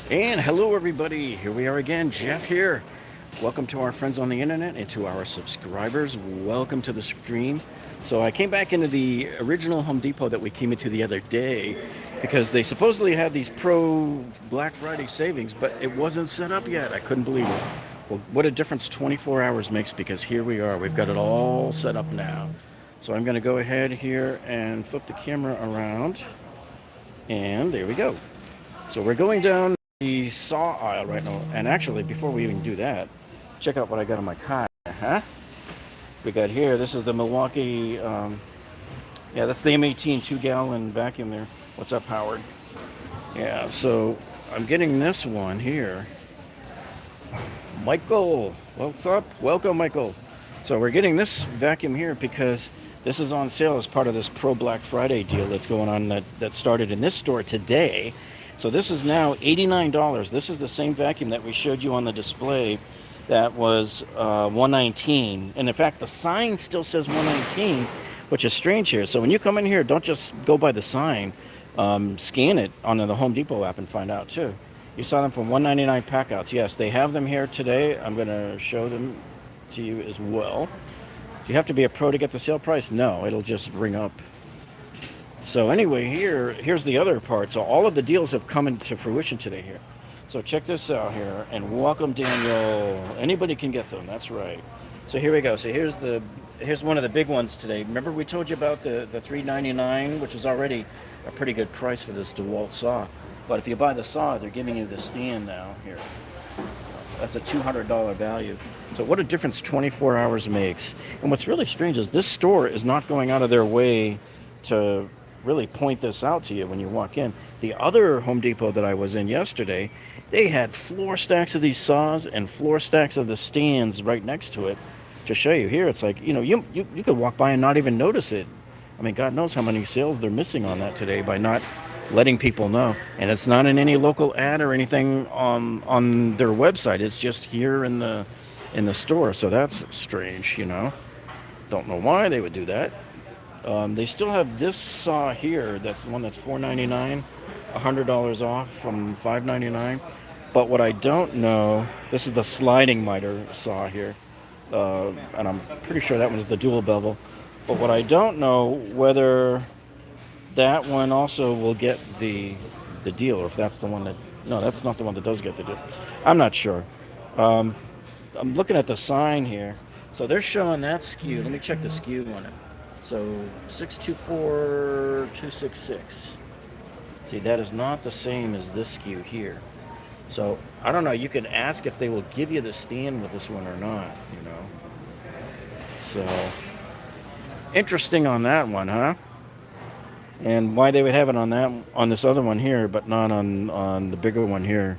And hello, everybody. Here we are again. Jeff here. Welcome to our friends on the internet and to our subscribers. Welcome to the stream. So I came back into the original Home Depot that we came into the other day because they supposedly had these pro Black Friday savings, but it wasn't set up yet. I couldn't believe it. Well, what a difference 24 hours makes, because here we are. We've got it all set up now. So I'm going to go ahead here and flip the camera around. And there we go. So we're going down the saw aisle right now. And actually, before we even do that, check out what I got on my car. We got here, this is the Milwaukee, yeah, that's the M18 2-gallon vacuum there. What's up, Howard? Yeah, so I'm getting this one here. Michael, what's up? Welcome, Michael. So we're getting this vacuum here because this is on sale as part of this Pro Black Friday deal that's going on that started in this store today. So this is now $89. This is the same vacuum that we showed you on the display that was $119. And in fact, the sign still says $119, which is strange here. So when you come in here, don't just go by the sign. Scan it on the Home Depot app and find out too. You saw them for $199 Packouts. Yes, they have them here today. I'm going to show them to you as well. Do you have to be a pro to get the sale price? No, it'll just ring up. So anyway, here's the other part. So all of the deals have come into fruition today here. So check this out here, and welcome, Daniel. Anybody can get them, that's right. So here we go. So here's one of the big ones today. Remember we told you about the $3.99, which is already a pretty good price for this DeWalt saw. But if you buy the saw, they're giving you the stand now here. That's a $200 value. So what a difference 24 hours makes. And what's really strange is this store is not going out of their way to really point this out to you when you walk in. The other Home Depot that I was in yesterday, they had floor stacks of these saws and floor stacks of the stands right next to it to show you. Here it's like, you could walk by and not even notice it. I mean, God knows how many sales they're missing on that today by not letting people know. And it's not in any local ad or anything on their website. It's just here in the store. So that's strange, Don't know why they would do that. They still have this saw here. That's the one that's $4.99, $100 off from $5.99. But what I don't know, this is the sliding miter saw here, and I'm pretty sure that one's the dual bevel. But what I don't know whether that one also will get the deal, or if that's the one that, no, that's not the one that does get the deal. I'm not sure. I'm looking at the sign here. So they're showing that SKU. Let me check the SKU on it. So 624266. See, that is not the same as this SKU here. So I don't know. You can ask if they will give you the stand with this one or not. So interesting on that one, huh? And why they would have it on this other one here, but not on the bigger one here.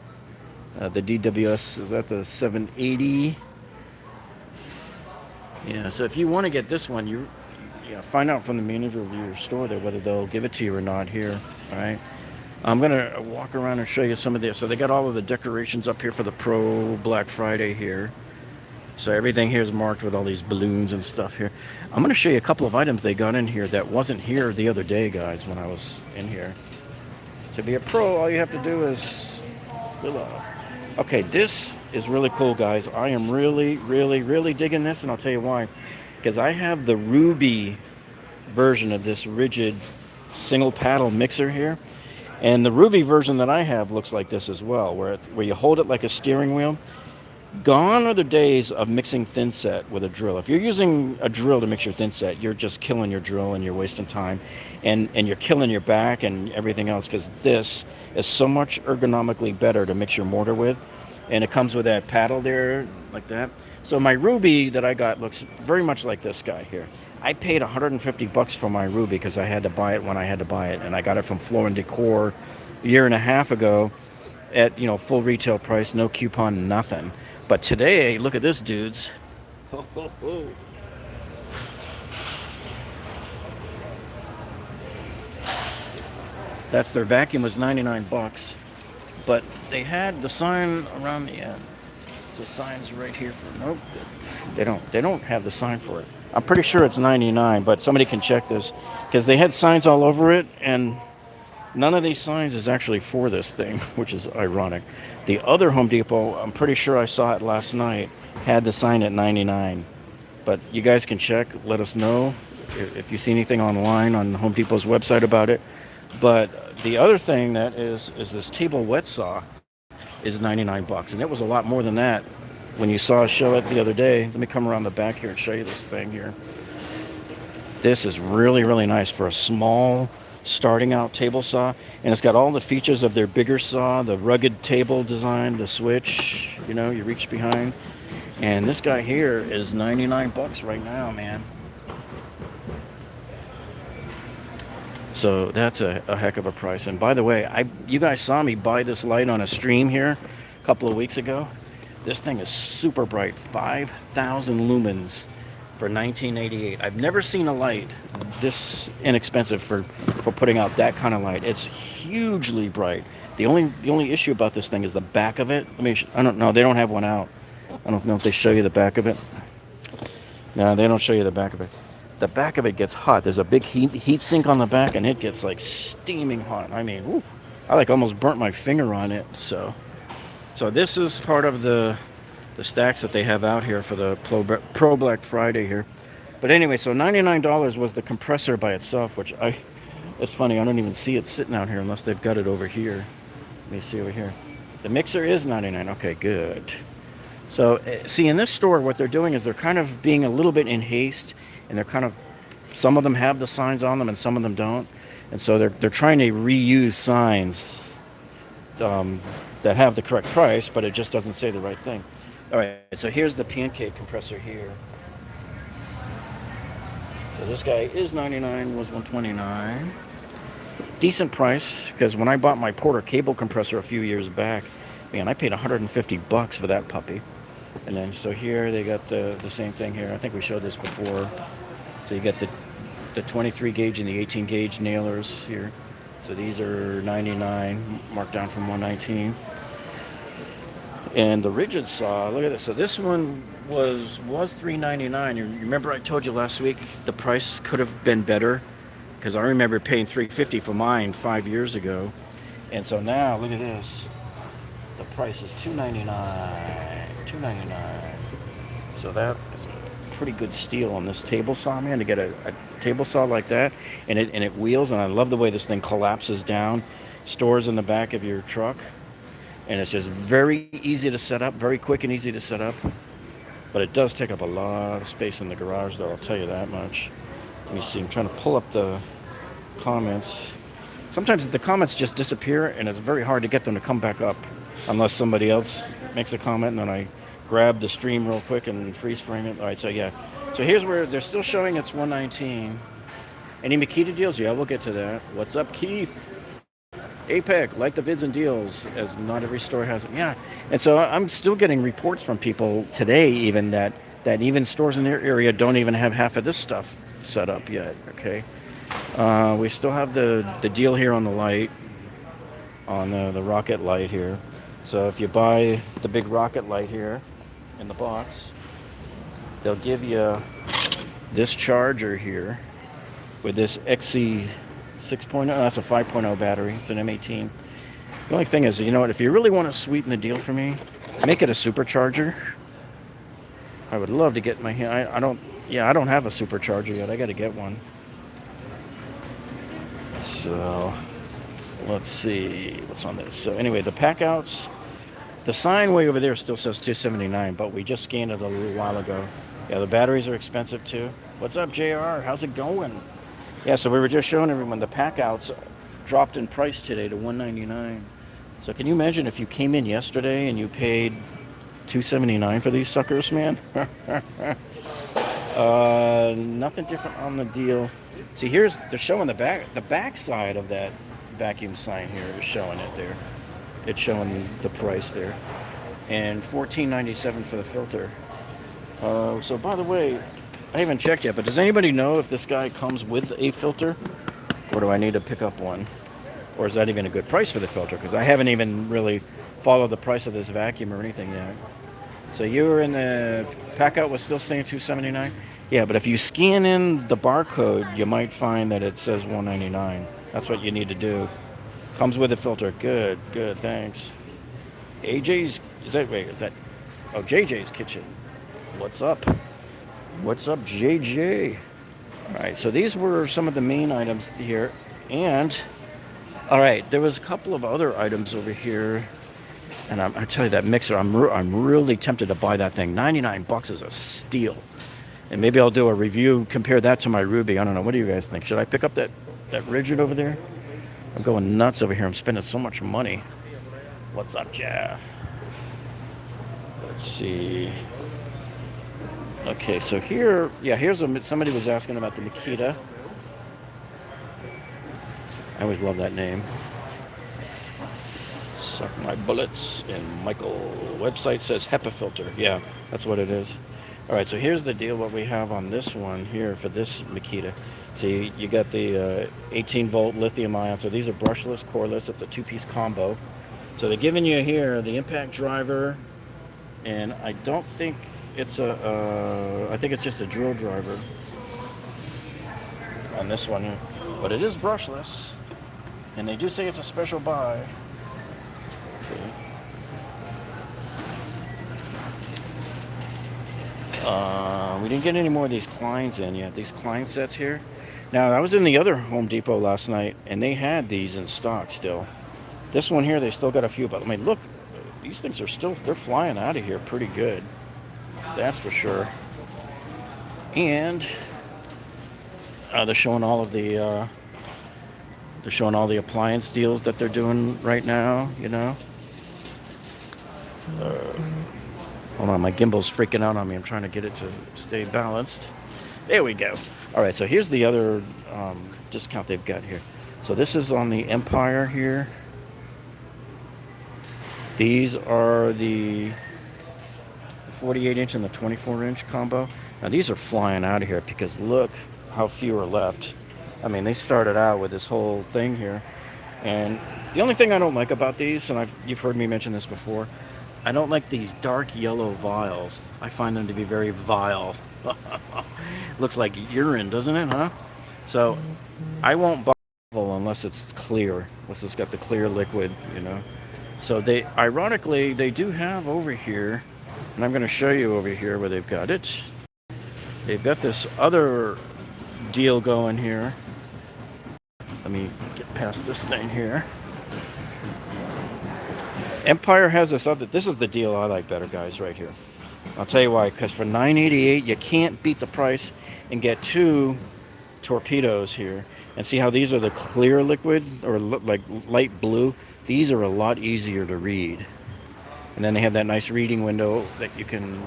The DWS, is that the 780? Yeah. So if you want to get this one, you find out from the manager of your store there whether they'll give it to you or not here. All right. I'm going to walk around and show you some of this. So they got all of the decorations up here for the Pro Black Friday here. So everything here is marked with all these balloons and stuff here. I'm going to show you a couple of items they got in here that wasn't here the other day, guys, when I was in here. To be a pro, all you have to do is fill up. Okay, this is really cool, guys. I am really, really, really digging this, and I'll tell you why. Because I have the Ruby version of this rigid single paddle mixer here. And the Ruby version that I have looks like this as well, where you hold it like a steering wheel. Gone are the days of mixing thin set with a drill. If you're using a drill to mix your thin set, you're just killing your drill and you're wasting time. And you're killing your back and everything else, because this is so much ergonomically better to mix your mortar with. And it comes with that paddle there, like that. So my Ruby that I got looks very much like this guy here. I paid $150 for my Ruby because I had to buy it when I had to buy it. And I got it from Floor & Decor a year and a half ago at, full retail price, no coupon, nothing. But today, look at this, dudes. Ho, ho, ho. That's their vacuum was $99, but they had the sign around the end. So the sign's right here for nope. They don't have the sign for it. I'm pretty sure it's $99, but somebody can check this because they had signs all over it, and None of these signs is actually for this thing, which is ironic. The other Home Depot, I'm pretty sure I saw it last night, had the sign at 99. But you guys can check, let us know if you see anything online on Home Depot's website about it. But the other thing that is this table wet saw is 99 bucks, and it was a lot more than that when you saw us show it the other day. Let me come around the back here and show you this thing here. This is really, really nice for a small starting out table saw, and it's got all the features of their bigger saw, the rugged table design, the switch, you know, you reach behind. And this guy here is 99 bucks right now, man. So that's a heck of a price. And by the way, you guys saw me buy this light on a stream here a couple of weeks ago. This thing is super bright, 5,000 lumens for $19.88. I've never seen a light this inexpensive for putting out that kind of light. It's hugely bright. The only issue about this thing is the back of it. I don't know. They don't have one out. I don't know if they show you the back of it. No, they don't show you the back of it. The back of it gets hot. There's a big heat sink on the back, and it gets like steaming hot. I mean, woo, I like almost burnt my finger on it. So this is part of the stacks that they have out here for the Pro Black Friday here. But anyway, so $99 was the compressor by itself, which it's funny, I don't even see it sitting out here unless they've got it over here. Let me see over here. The mixer is $99. Okay, good. So see, in this store, what they're doing is they're kind of being a little bit in haste, and they're kind of, some of them have the signs on them and some of them don't. And so they're trying to reuse signs that have the correct price, but it just doesn't say the right thing. All right, so here's the Pancake Compressor here. So this guy is 99, was 129. Decent price, because when I bought my Porter cable compressor a few years back, man, I paid 150 bucks for that puppy. And then so here they got the same thing here. I think we showed this before. So you get the 23 gauge and the 18 gauge nailers here. So these are 99, marked down from 119. And the rigid saw, look at this. So this one was $399. You remember I told you last week the price could have been better, because I remember paying $350 for mine 5 years ago. And so now look at this. The price is $299. So that is a pretty good steal on this table saw, man, to get a table saw like that, and it wheels, and I love the way this thing collapses down, stores in the back of your truck, and it's just very easy to set up, very quick and easy to set up. But it does take up a lot of space in the garage, though, I'll tell you that much. Let me see, I'm trying to pull up the comments. Sometimes the comments just disappear, and it's very hard to get them to come back up unless somebody else makes a comment, and then I grab the stream real quick and freeze frame it. All right, so yeah. So here's where they're still showing it's 119. Any Makita deals? Yeah, we'll get to that. What's up, Keith? APEC, like the vids and deals, as not every store has it. Yeah, and so I'm still getting reports from people today even that even stores in their area don't even have half of this stuff set up yet, okay? We still have the deal here on the light, on the rocket light here. So if you buy the big rocket light here in the box, they'll give you this charger here with this XC 6.0. That's a 5.0 battery. It's an M18. The only thing is, you know what, if you really want to sweeten the deal for me, make it a supercharger. I would love to get my hand. I don't have a supercharger yet. I got to get one. So let's see what's on this. So anyway, the Packouts, the sign way over there still says $279, but we just scanned it a little while ago. Yeah, the batteries are expensive too. What's up, JR? How's it going? Yeah, so we were just showing everyone the Packouts dropped in price today to $199. So can you imagine if you came in yesterday and you paid $279 for these suckers, man? Nothing different on the deal. See, they're showing the back side of that vacuum sign here is showing it there. It's showing the price there. And $14.97 for the filter. So by the way, I haven't checked yet, but does anybody know if this guy comes with a filter? Or do I need to pick up one? Or is that even a good price for the filter? Because I haven't even really followed the price of this vacuum or anything yet. So you were in the Packout was still saying $279? Yeah, but if you scan in the barcode, you might find that it says $199. That's what you need to do. Comes with a filter. Good, good, thanks. AJ's, is that, oh, JJ's Kitchen. What's up? What's up, JJ? All right, so these were some of the main items here. And, all right, there was a couple of other items over here. And I tell you, that mixer, I'm really tempted to buy that thing. 99 bucks is a steal. And maybe I'll do a review, compare that to my Ruby. I don't know. What do you guys think? Should I pick up that Rigid over there? I'm going nuts over here. I'm spending so much money. What's up, Jeff? Let's see. Okay, so here, yeah, somebody was asking about the Makita. I always love that name. Suck my bullets. And Michael website says HEPA filter. Yeah, that's what it is. All right, so here's the deal. What we have on this one here for this Makita. So you got the 18 volt lithium ion. So these are brushless, cordless. It's a 2-piece combo. So they're giving you here the impact driver, and I don't think it's I think it's just a drill driver on this one, but it is brushless, and they do say it's a special buy. Okay. We didn't get any more of these Kleins in yet. These Klein sets here. Now, I was in the other Home Depot last night, and they had these in stock still. This one here, they still got a few, but I mean, look, these things are they're flying out of here pretty good. That's for sure. And they're showing all the appliance deals that they're doing right now, you know. Hold on, my gimbal's freaking out on me. I'm trying to get it to stay balanced. There we go. All right, so here's the other discount they've got here. So this is on the Empire here. These are the 48-inch and the 24-inch combo. Now these are flying out of here because look how few are left. I mean, they started out with this whole thing here. And the only thing I don't like about these, and you've heard me mention this before, I don't like these dark yellow vials. I find them to be very vile. Looks like urine, doesn't it, huh? So I won't buy unless it's clear, unless it's got the clear liquid, you know. So ironically, they do have over here, and I'm going to show you over here where they've got it. They've got this other deal going here. Let me get past this thing here. Empire has this other, this is the deal I like better, guys, right here. I'll tell you why, because for $9.88, you can't beat the price and get 2 torpedoes here. And see how these are the clear liquid, or like light blue? These are a lot easier to read. And then they have that nice reading window that you can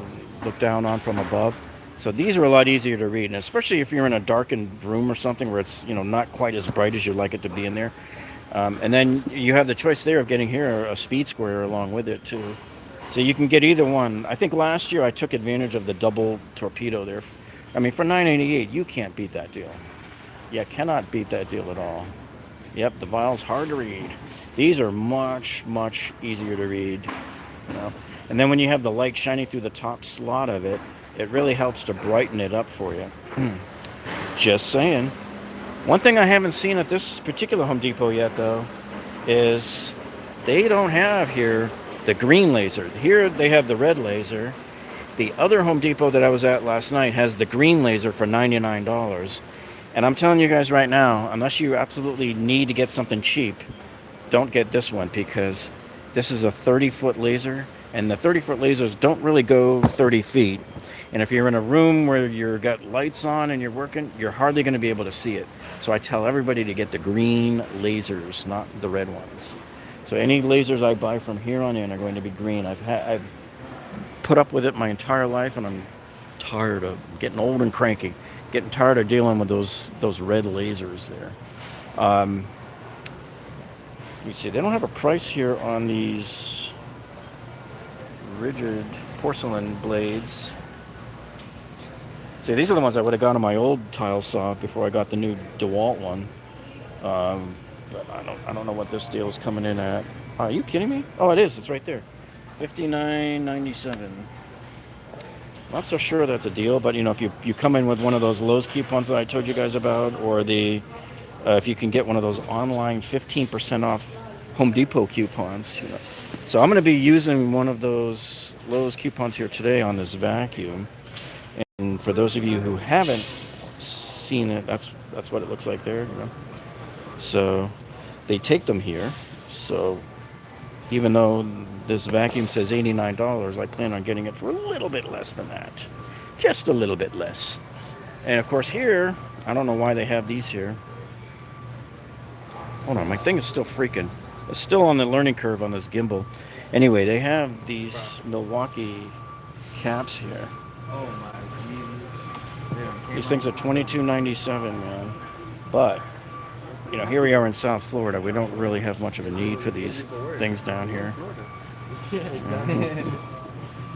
look down on from above. So these are a lot easier to read, and especially if you're in a darkened room or something where it's, you know, not quite as bright as you'd like it to be in there. And then you have the choice there of getting here a speed square along with it too. So you can get either one. I think last year I took advantage of the double torpedo there. I mean, for $9.88, you can't beat that deal. You cannot beat that deal at all. Yep, the vial's hard to read. These are much, much easier to read. You know? And then when you have the light shining through the top slot of it, it really helps to brighten it up for you. Just saying. One thing I haven't seen at this particular Home Depot yet, though, is they don't have here the green laser. Here they have the red laser. The other Home Depot that I was at last night has the green laser for $99. And I'm telling you guys right now, unless you absolutely need to get something cheap, don't get this one, because this is a 30-foot laser, and the 30-foot lasers don't really go 30 feet. And if you're in a room where you've got lights on and you're working, you're hardly going to be able to see it. So I tell everybody to get the green lasers, not the red ones. So any lasers I buy from here on in are going to be green. I've put up with it my entire life, and I'm tired of getting old and cranky, getting tired of dealing with those red lasers there. Let me see. They don't have a price here on these rigid porcelain blades. See, these are the ones I would have got on my old tile saw before I got the new DeWalt one. But I don't know what this deal is coming in at. Are you kidding me? Oh, it is. It's right there. $59.97. Not so sure that's a deal, but you know, if you come in with one of those Lowe's coupons that I told you guys about, or the if you can get one of those online 15% off Home Depot coupons. You know. So I'm going to be using one of those Lowe's coupons here today on this vacuum. And for those of you who haven't seen it, that's what it looks like there. You know. So they take them here. So even though this vacuum says $89, I plan on getting it for a little bit less than that. Just a little bit less. And of course here, I don't know why they have these here. Hold on, my thing is still freaking. It's still on the learning curve on this gimbal. Anyway, they have these Milwaukee Caps here. Oh my Jesus. These things are $22.97, man. But, you know, here we are in South Florida. We don't really have much of a need for these things down here.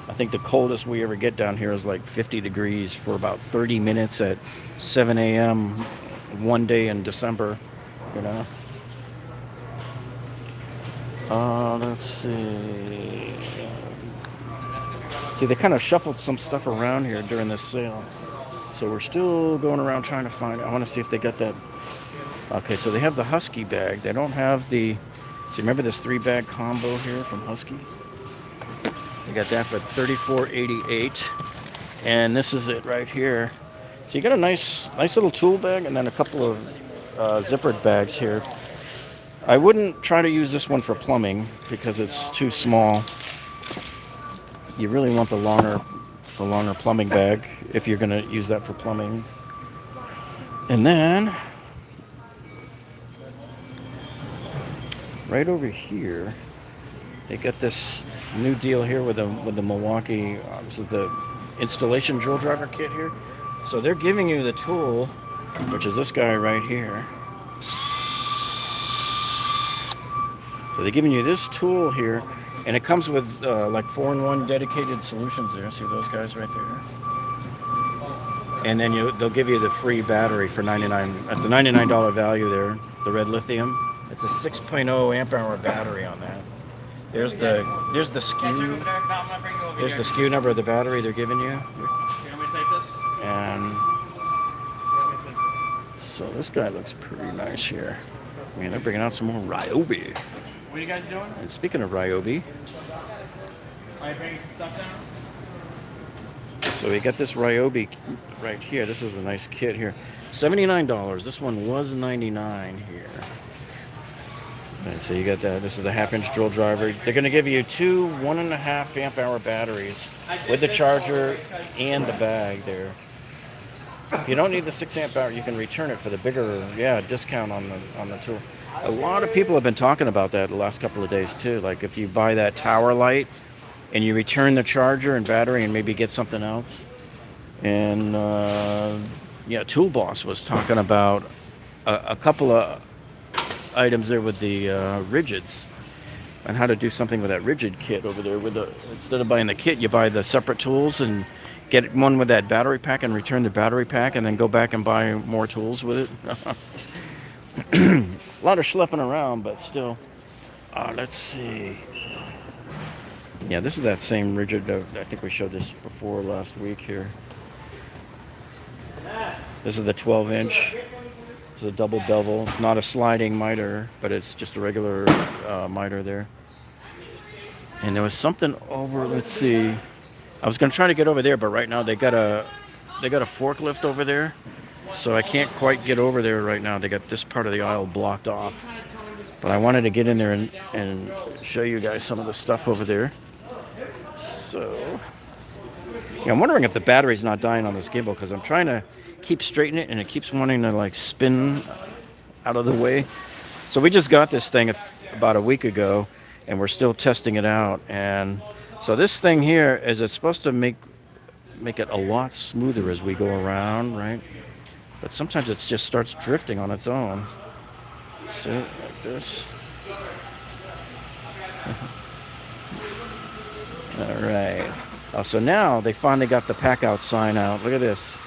I think the coldest we ever get down here is like 50 degrees for about 30 minutes at 7 a.m. one day in December, you know. Let's see. See, they kind of shuffled some stuff around here during this sale. So we're still going around trying to find, I want to see if they got that. Okay, so they have the Husky Bag. They don't have the, so remember this 3-bag combo here from Husky? They got that for $34.88. And this is it right here. So you got a nice little tool bag and then a couple of zippered bags here. I wouldn't try to use this one for plumbing because it's too small. You really want the longer plumbing bag if you're going to use that for plumbing. And then right over here, they got this new deal here with the Milwaukee. This is the installation drill driver kit here. So they're giving you the tool, which is this guy right here. So they're giving you this tool here, and it comes with like 4-in-1 dedicated solutions there. See those guys right there? And then they'll give you the free battery for $99. That's a $99 value there. The red lithium. It's a 6.0 amp hour battery on that. There's the SKU. There's the SKU number of the battery they're giving you. And so this guy looks pretty nice here. I mean, they're bringing out some more Ryobi. What are you guys doing? And speaking of Ryobi, Are you bringing some stuff down? so we got this Ryobi right here. This is a nice kit here. $79. This one was $99 here. And so you got that. This is the 1/2-inch drill driver. They're going to give you two 1.5 amp hour batteries with the charger and the bag there. If you don't need the 6 amp hour, you can return it for the bigger, discount on the tool. A lot of people have been talking about that the last couple of days too. Like if you buy that tower light and you return the charger and battery and maybe get something else. And Tool Boss was talking about a couple of items there with the rigids and how to do something with that rigid kit over there. Instead of buying the kit, you buy the separate tools and get one with that battery pack and return the battery pack and then go back and buy more tools with it. A lot of schlepping around, but still. Let's see. Yeah, this is that same rigid. I think we showed this before last week here. This is the 12-inch. It's a double bevel. It's not a sliding miter, but it's just a regular miter there. And there was something over. Let's see. I was going to try to get over there, but right now they got a forklift over there, so I can't quite get over there right now. They got this part of the aisle blocked off. But I wanted to get in there and show you guys some of the stuff over there. So, I'm wondering if the battery's not dying on this gimbal because I'm trying to keep straightening it and it keeps wanting to like spin out of the way. So we just got this thing about a week ago and we're still testing it out. And so this thing here it's supposed to make it a lot smoother as we go around, right? But sometimes it just starts drifting on its own. See, like this. All right. Oh, so now they finally got the Packout sign out. Look at this.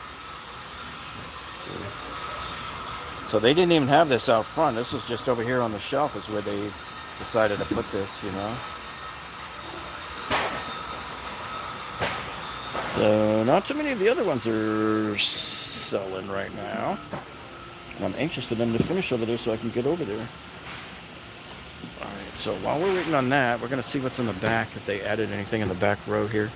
So they didn't even have this out front. This is just over here on the shelf is where they decided to put this, So not too many of the other ones are selling right now. And I'm anxious for them to finish over there so I can get over there. Alright, so while we're waiting on that, we're going to see what's in the back, if they added anything in the back row here.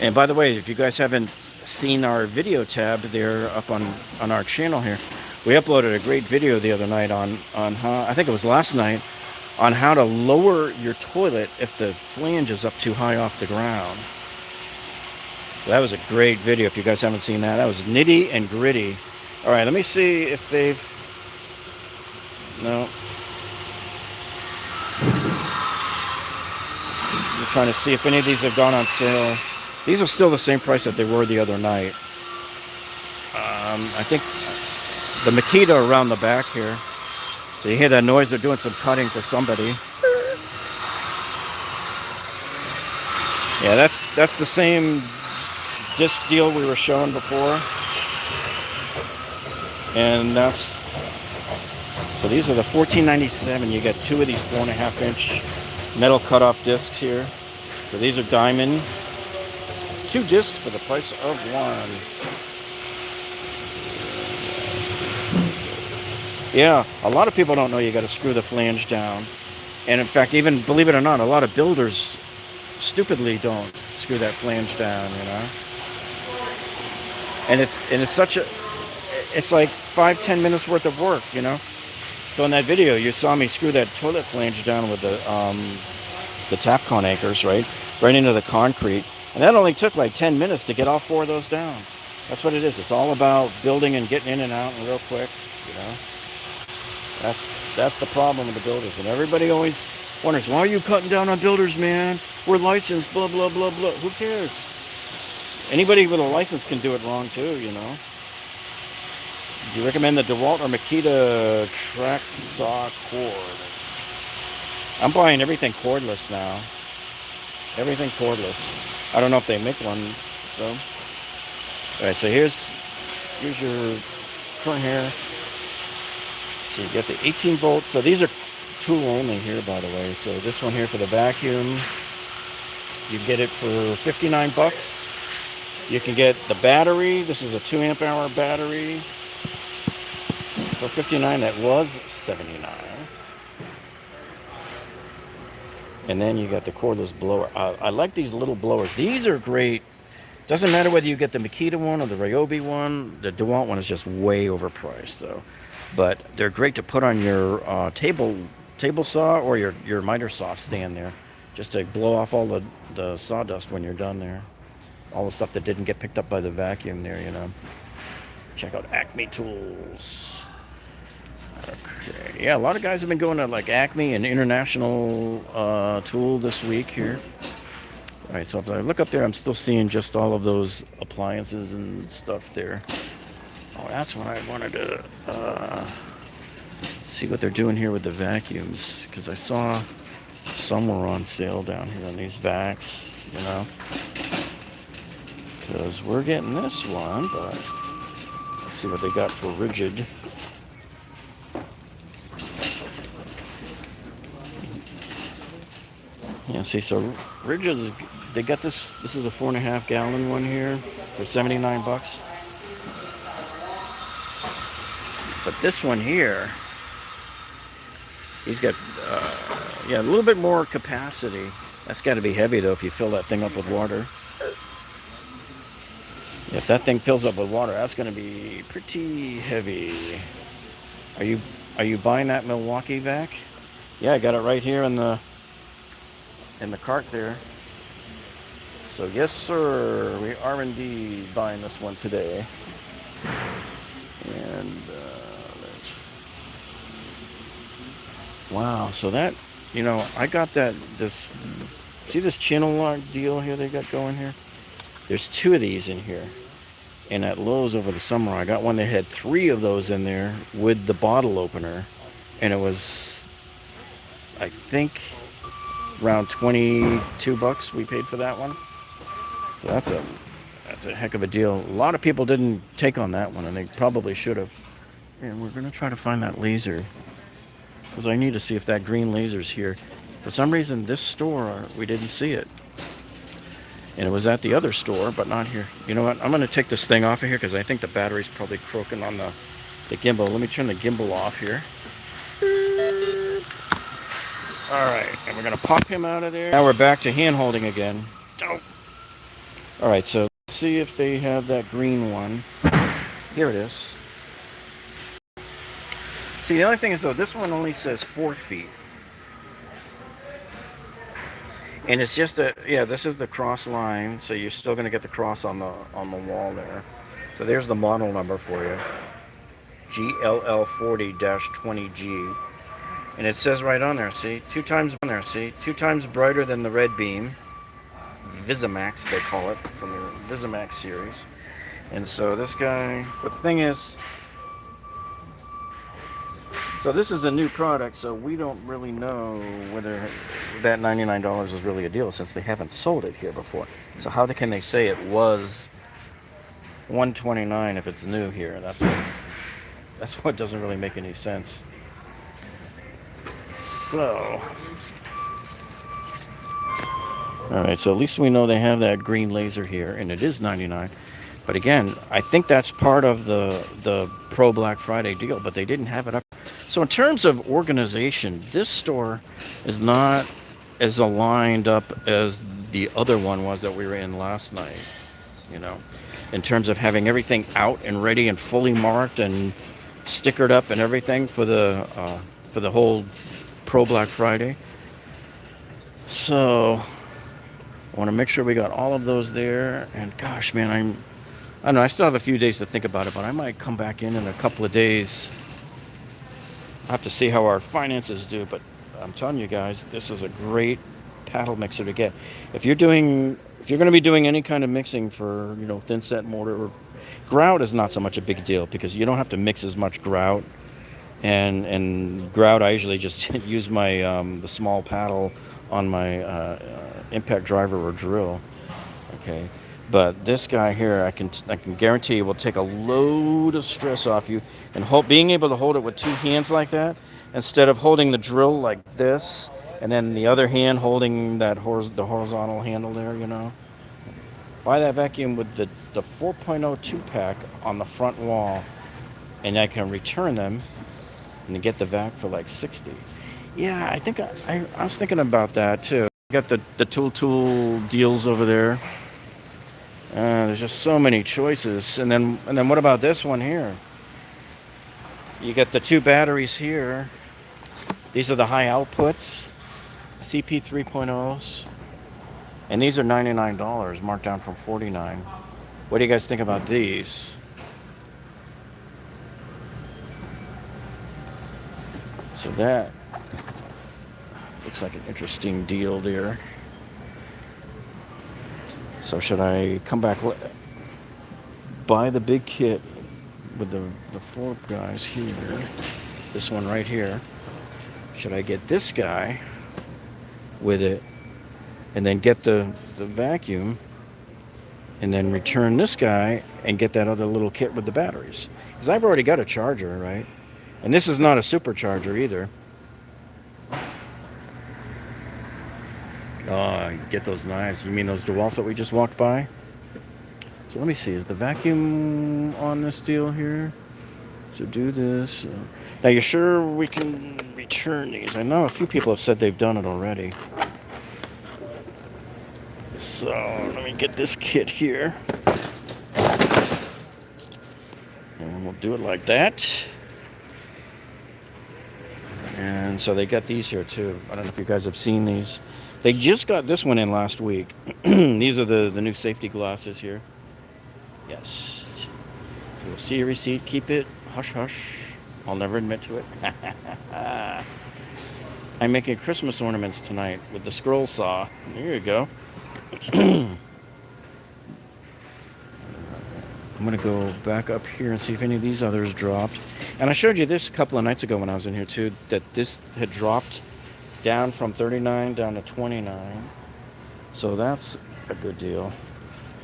And by the way, if you guys haven't seen our video tab, they're up on our channel here. We uploaded a great video the other night on how, I think it was last night, on how to lower your toilet if the flange is up too high off the ground. So that was a great video if you guys haven't seen that. That was nitty and gritty. All right, let me see if they've... No. I'm trying to see if any of these have gone on sale. These are still the same price that they were the other night. I think the Makita around the back here. So you hear that noise, they're doing some cutting for somebody. Yeah, that's the same disc deal we were showing before. And that's, so these are the $14.97. You get two of these 4.5-inch metal cutoff discs here. So these are diamond. 2 discs for the price of 1. Yeah, a lot of people don't know you got to screw the flange down. And in fact, even believe it or not, a lot of builders stupidly don't screw that flange down, you know. And it's such a, it's like 5-10 minutes worth of work, you know. So in that video, you saw me screw that toilet flange down with the Tapcon anchors, right into the concrete. And that only took like 10 minutes to get all 4 of those down. That's what it is. It's all about building and getting in and out and real quick, you know. That's the problem with the builders. And everybody always wonders, why are you cutting down on builders, man? We're licensed, blah, blah, blah, blah. Who cares? Anybody with a license can do it wrong too, you know. Do you recommend the DeWalt or Makita track saw cord? I'm buying everything cordless now. Everything cordless. I don't know if they make one though. Alright, so here's your current here. So you get the 18 volts. So these are tool only here, by the way. So this one here for the vacuum, you get it for 59 bucks. You can get the battery. This is a 2 amp hour battery for 59. That was 79. And then you got the cordless blower. I like these little blowers. These are great. Doesn't matter whether you get the Makita one or the Ryobi one. The DeWalt one is just way overpriced though. But they're great to put on your table saw or your miter saw stand there, just to blow off all the sawdust when you're done there. All the stuff that didn't get picked up by the vacuum there, you know. Check out Acme Tools. Okay, yeah, a lot of guys have been going to like Acme and International Tool this week here. All right, so if I look up there, I'm still seeing just all of those appliances and stuff there. Oh, that's what I wanted to see what they're doing here with the vacuums, because I saw some were on sale down here on these vacs, you know. Because we're getting this one, but let's see what they got for rigid. Yeah, see, so rigid, they got this. This is a 4.5 gallon one here for 79 bucks. But this one here, he's got, yeah, a little bit more capacity. That's got to be heavy though if you fill that thing up with water. If that thing fills up with water, that's going to be pretty heavy. Are you buying that Milwaukee vac? Yeah, I got it right here in the cart there. So yes, sir, we are indeed buying this one today. And wow, so that, you know, I got this, see this channel lock deal here they got going here? There's 2 of these in here. And at Lowe's over the summer, I got one that had 3 of those in there with the bottle opener. And it was, I think, around 22 bucks we paid for that one. So that's a heck of a deal. A lot of people didn't take on that one, and they probably should have. And we're going to try to find that laser, because I need to see if that green laser's here. For some reason, this store, we didn't see it. And it was at the other store, but not here. You know what? I'm going to take this thing off of here because I think the battery's probably croaking on the gimbal. Let me turn the gimbal off here. All right, and we're going to pop him out of there. Now we're back to hand holding again. Oh. All right, so let's see if they have that green one. Here it is. See, the only thing is, though, this one only says 4 feet. And it's just this is the cross line, so you're still going to get the cross on the wall there. So there's the model number for you. GLL40-20G. And it says right on there, see, 2 times brighter than the red beam. Visimax, they call it, from the Visimax series. And so this guy, but the thing is, so this is a new product, so we don't really know whether that $99 is really a deal since they haven't sold it here before. So how can they say it was $129 if it's new here? That's what doesn't really make any sense. So, all right, so at least we know they have that green laser here, and it is $99. But again, I think that's part of the Pro Black Friday deal, but they didn't have it up. So in terms of organization, this store is not as aligned up as the other one was that we were in last night, you know, in terms of having everything out and ready and fully marked and stickered up and everything for the whole Pro Black Friday. So I want to make sure we got all of those there. And gosh, man, I don't know, I still have a few days to think about it, but I might come back in a couple of days. I'll have to see how our finances do, but I'm telling you guys, this is a great paddle mixer to get. If you're going to be doing any kind of mixing for, you know, thin set mortar, or grout is not so much a big deal because you don't have to mix as much grout. And grout, I usually just use my the small paddle on my impact driver or drill. Okay. But this guy here, I can guarantee will take a load of stress off you, and being able to hold it with 2 hands like that, instead of holding the drill like this, and then the other hand holding that the horizontal handle there, you know. Buy that vacuum with the 4.0 2-pack on the front wall, and I can return them and get the vac for like $60. Yeah, I think I was thinking about that too. I got the tool deals over there. There's just so many choices. And then what about this one here? You get the 2 batteries here. These are the high outputs, CP 3.0s. And these are $99, marked down from $49. What do you guys think about these? So that looks like an interesting deal there. So should I come back, buy the big kit with the 4 guys here, this one right here? Should I get this guy with it and then get the vacuum and then return this guy and get that other little kit with the batteries? Because I've already got a charger, right? And this is not a supercharger either. Oh, you get those knives. You mean those DeWalt's that we just walked by? So let me see. Is the vacuum on this deal here? So do this. Now, you're sure we can return these? I know a few people have said they've done it already. So let me get this kit here. And we'll do it like that. And so they got these here too. I don't know if you guys have seen these. They just got this one in last week. These are the new safety glasses here. Yes. You'll see your receipt. Keep it. Hush, hush. I'll never admit to it. I'm making Christmas ornaments tonight with the scroll saw. There you go. I'm going to go back up here and see if any of these others dropped. And I showed you this a couple of nights ago when I was in here too, that this had dropped down from 39 down to 29. So that's a good deal.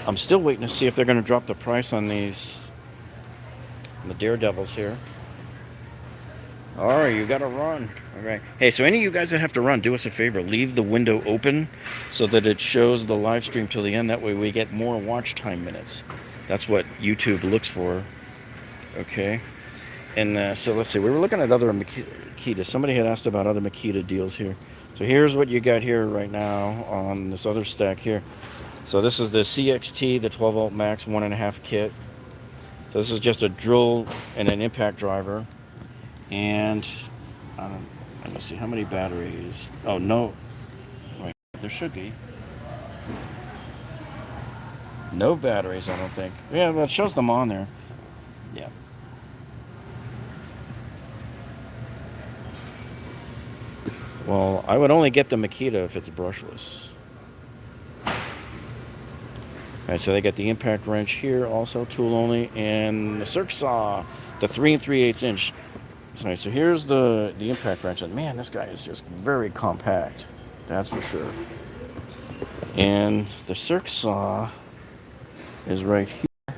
I'm still waiting to see if they're going to drop the price on these, the Daredevils here. All right, you got to run. All right. Hey, so any of you guys that have to run, do us a favor. Leave the window open so that it shows the live stream till the end. That way we get more watch time minutes. That's what YouTube looks for. Okay. And so let's see. We were looking at other Makita. Somebody had asked about other Makita deals here. So here's what you got here right now on this other stack here. So this is the CXT, the 12 volt max 1.5 kit. So this is just a drill and an impact driver. And let me see, how many batteries? Oh, no. Wait, there should be. No batteries, I don't think. Yeah, well, it shows them on there. Yeah. Well, I would only get the Makita if it's brushless. Alright, so they got the impact wrench here, also tool only, and the circ saw, the 3 3/8 inch. Alright, so here's the impact wrench, and man, this guy is just very compact. That's for sure. And the circ saw is right here.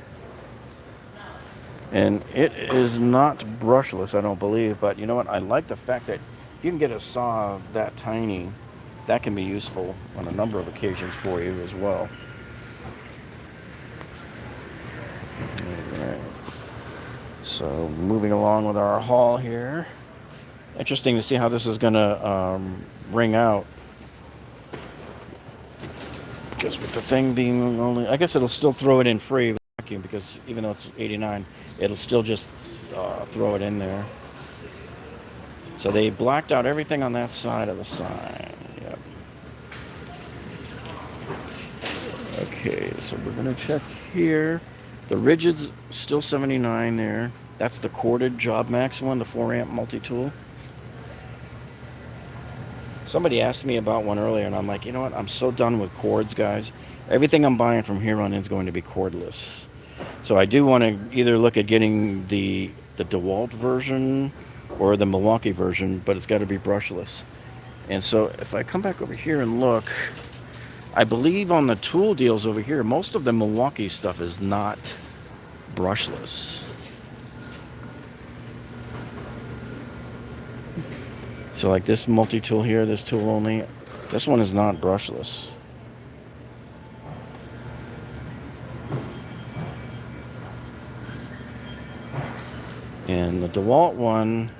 And it is not brushless, I don't believe, but you know what? I like the fact that if you can get a saw that tiny, that can be useful on a number of occasions for you as well. Alright. So moving along with our haul here. Interesting to see how this is going to ring out. Because with the thing being only, I guess it'll still throw it in free vacuum, because even though it's 89, it'll still just throw it in there. So they blacked out everything on that side of the sign. Yep. Okay, so we're going to check here. The rigid's still 79 there. That's the corded Job Max one, the 4 amp multi-tool. Somebody asked me about one earlier, and I'm like, you know what? I'm so done with cords, guys. Everything I'm buying from here on in is going to be cordless. So I do want to either look at getting the DeWalt version or the Milwaukee version, but it's got to be brushless. And so if I come back over here and look, I believe on the tool deals over here, most of the Milwaukee stuff is not brushless. So like this multi-tool here, this tool only, this one is not brushless. And the DeWalt one,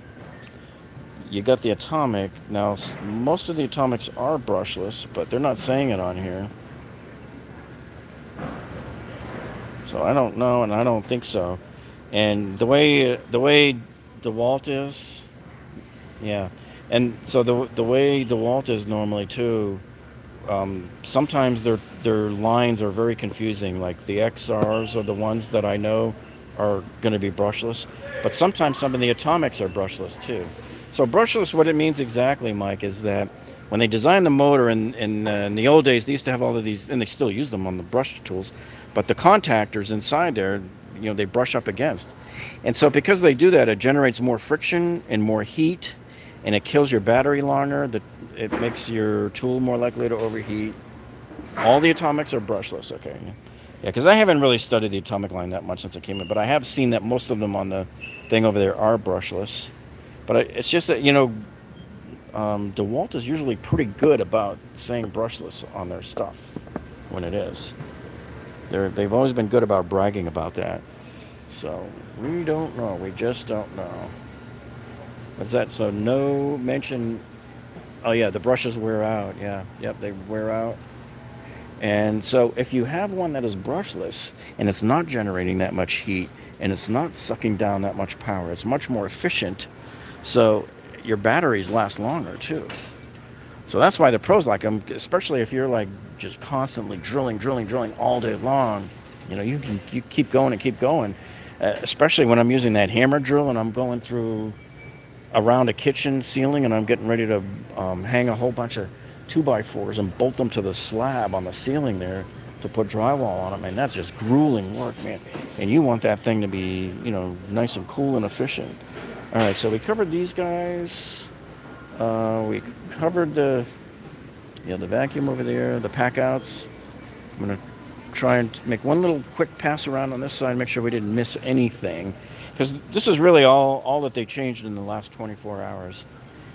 you got the Atomic. Now, most of the Atomics are brushless, but they're not saying it on here. So I don't know, and I don't think so. And the way DeWalt is, yeah. And so the way DeWalt is normally too, sometimes their lines are very confusing. Like the XRs are the ones that I know are going to be brushless, but sometimes some of the Atomics are brushless too. So brushless, what it means exactly, Mike, is that when they designed the motor in the old days, they used to have all of these, and they still use them on the brush tools, but the contactors inside there, you know, they brush up against. And so because they do that, it generates more friction and more heat, and it kills your battery longer. It makes your tool more likely to overheat. All the Atomics are brushless, okay? Yeah, because I haven't really studied the Atomic line that much since I came in, but I have seen that most of them on the thing over there are brushless. But it's just that, you know, DeWalt is usually pretty good about saying brushless on their stuff when it is. They've always been good about bragging about that. So we don't know. We just don't know. What's that? So no mention. Oh yeah, the brushes wear out. Yeah, yep, they wear out. And so if you have one that is brushless and it's not generating that much heat and it's not sucking down that much power, it's much more efficient. So your batteries last longer too. So that's why the pros like them, especially if you're like just constantly drilling all day long. You know, you keep going and keep going. Especially when I'm using that hammer drill and I'm going through around a kitchen ceiling and I'm getting ready to hang a whole bunch of 2x4s and bolt them to the slab on the ceiling there to put drywall on them. And that's just grueling work, man. And you want that thing to be, you know, nice and cool and efficient. All right, so we covered these guys. We covered the vacuum over there, the Packouts. I'm going to try and make one little quick pass around on this side, make sure we didn't miss anything. because this is really all that they changed in the last 24 hours.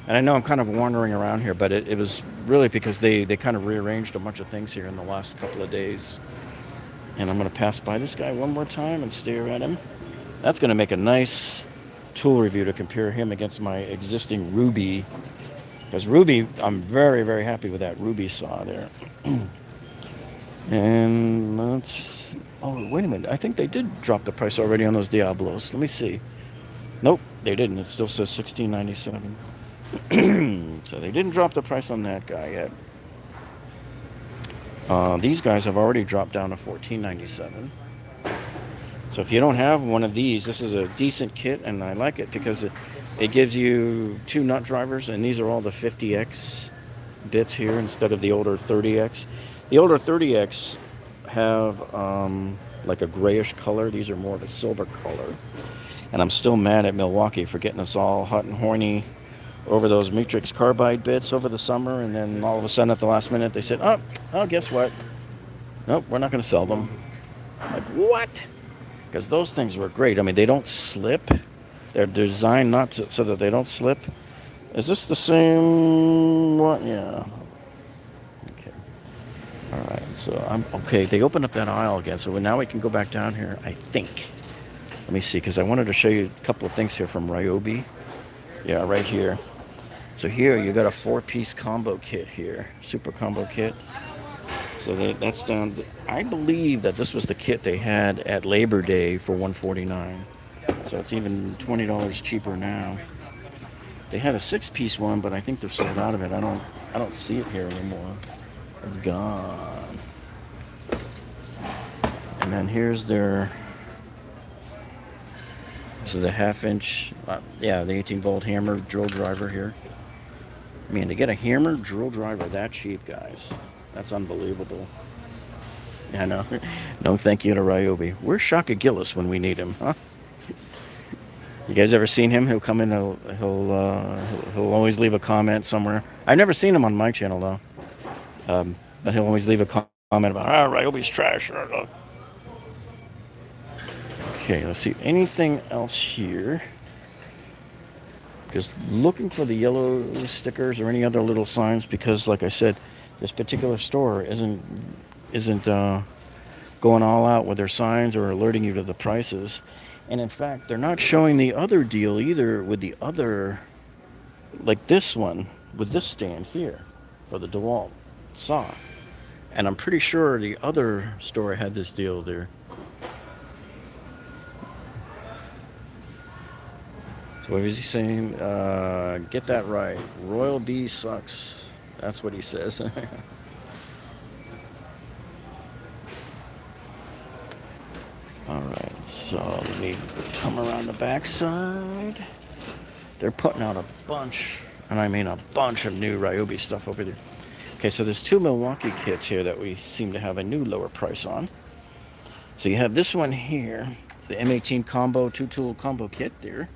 And I know I'm kind of wandering around here, but it was really because they kind of rearranged a bunch of things here in the last couple of days. And I'm going to pass by this guy one more time and stare at him. That's going to make a nice tool review to compare him against my existing Ruby. Because Ruby, I'm very, very happy with that Ruby saw there. And let's... Oh, wait a minute. I think they did drop the price already on those Diablos. Let me see. Nope, they didn't. It still says $16.97. So they didn't drop the price on that guy yet. These guys have already dropped down to $14.97. So if you don't have one of these, this is a decent kit, and I like it because it gives you 2 nut drivers, and these are all the 50X bits here instead of the older 30X. The older 30X have like a grayish color. These are more of a silver color. And I'm still mad at Milwaukee for getting us all hot and horny over those matrix carbide bits over the summer, and then all of a sudden at the last minute they said, oh, guess what? Nope, we're not going to sell them. I'm like, what? Because those things were great. I mean, they don't slip. They're designed not to, so that they don't slip. Is this the same one? Yeah. Okay. All right. So I'm okay. They opened up that aisle again, so now we can go back down here, I think. Let me see, because I wanted to show you a couple of things here from Ryobi. Yeah, right here. So here you got a 4-piece combo kit here, super combo kit. So that's down. I believe that this was the kit they had at Labor Day for $149. So it's even $20 cheaper now. They had a 6-piece one, but I think they're sold out of it. I don't see it here anymore. It's gone. And then here's their. This is the 1/2-inch, yeah, the 18-volt hammer drill driver here. I mean, to get a hammer drill driver that cheap, guys, that's unbelievable. Yeah, I know. No thank you to Ryobi. Where's Shaka Gillis when we need him, huh? You guys ever seen him? He'll come in, he'll always leave a comment somewhere. I've never seen him on my channel, though. But he'll always leave a comment about, Ryobi's trash. Okay, let's see. Anything else here? Just looking for the yellow stickers or any other little signs, because, like I said, this particular store isn't going all out with their signs or alerting you to the prices. And in fact, they're not showing the other deal either with the other, like this one, with this stand here for the DeWalt saw. And I'm pretty sure the other store had this deal there. What was he saying? Get that right. Royal Bee sucks. That's what he says. Alright, so let me come around the backside. They're putting out a bunch, and I mean a bunch of new Ryobi stuff over there. Okay, so there's 2 Milwaukee kits here that we seem to have a new lower price on. So you have this one here. It's the M18 combo, 2-tool combo kit there.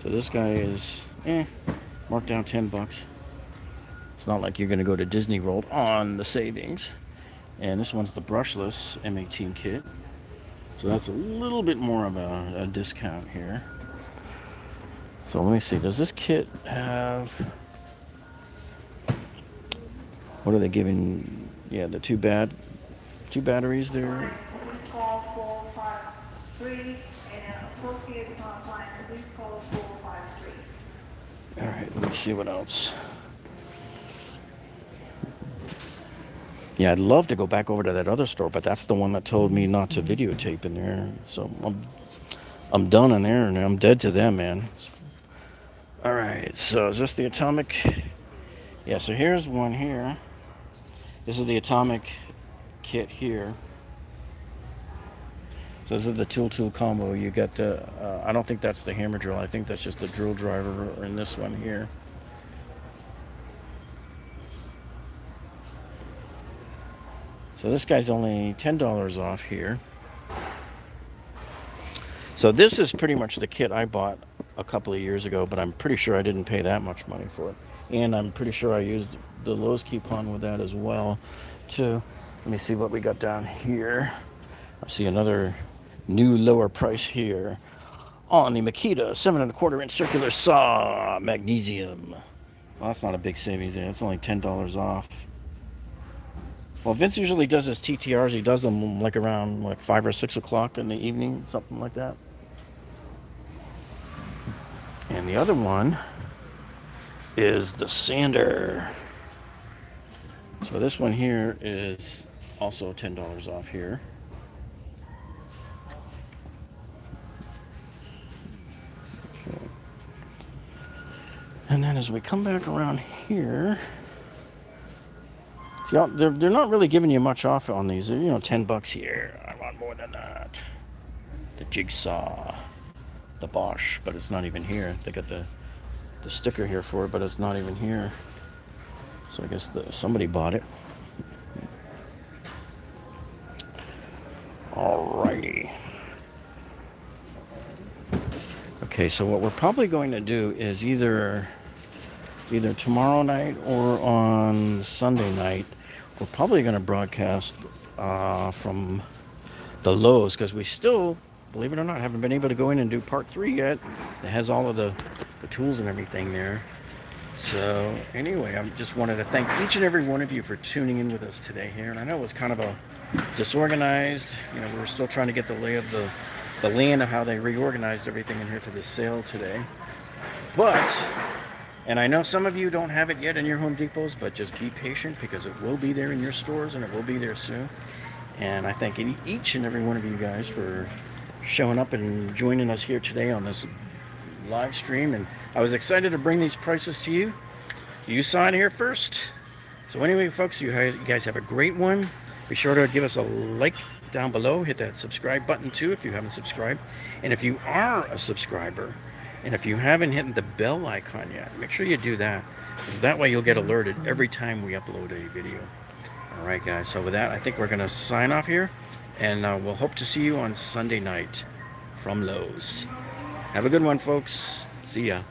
So this guy is, marked down $10. It's not like you're going to go to Disney World on the savings. And this one's the brushless M18 kit. So that's a little bit more of a discount here. So let me see. Does this kit have... What are they giving? Yeah, the two batteries there. Call 453 and associated online, please call 453. All right, let me see what else. Yeah, I'd love to go back over to that other store, but that's the one that told me not to videotape in there. So I'm done in there, and I'm dead to them, man. All right, so is this the Atomic? Yeah, so here's one here. This is the Atomic kit here. So this is the tool combo. You got the, I don't think that's the hammer drill. I think that's just the drill driver in this one here. So this guy's only $10 off here. So this is pretty much the kit I bought a couple of years ago, but I'm pretty sure I didn't pay that much money for it. And I'm pretty sure I used the Lowe's coupon with that as well, too. Let me see what we got down here. I see another new lower price here on the Makita 7 1/4 inch circular saw Magnesium. Well, that's not a big savings there. It's only $10 off. Well, Vince usually does his TTRs. He does them like around like 5 or 6 o'clock in the evening, something like that. And the other one is the sander. So this one here is also $10 off here. Okay. And then as we come back around here, see, they're not really giving you much off on these. You know, $10 here. I want more than that. The jigsaw, the Bosch, but it's not even here. They got the sticker here for it, but it's not even here. So I guess somebody bought it. Alrighty. Okay, so what we're probably going to do is either tomorrow night or on Sunday night, we're probably going to broadcast from the Lowe's, because we still, believe it or not, haven't been able to go in and do part 3 yet. It has all of the tools and everything there. So anyway, I just wanted to thank each and every one of you for tuning in with us today here. And I know it was kind of a disorganized, you know, we were still trying to get the lay of the land of how they reorganized everything in here for the sale today. But, and I know some of you don't have it yet in your Home Depots, but just be patient, because it will be there in your stores and it will be there soon. And I thank each and every one of you guys for showing up and joining us here today on this live stream. And I was excited to bring these prices to you. You saw it here first. So anyway, folks, you guys have a great one. Be sure to give us a like down below. Hit that subscribe button too if you haven't subscribed. And if you are a subscriber, and if you haven't hit the bell icon yet, make sure you do that, because that way you'll get alerted every time we upload a video. All right, guys. So with that, I think we're going to sign off here, and we'll hope to see you on Sunday night from Lowe's. Have a good one, folks. See ya.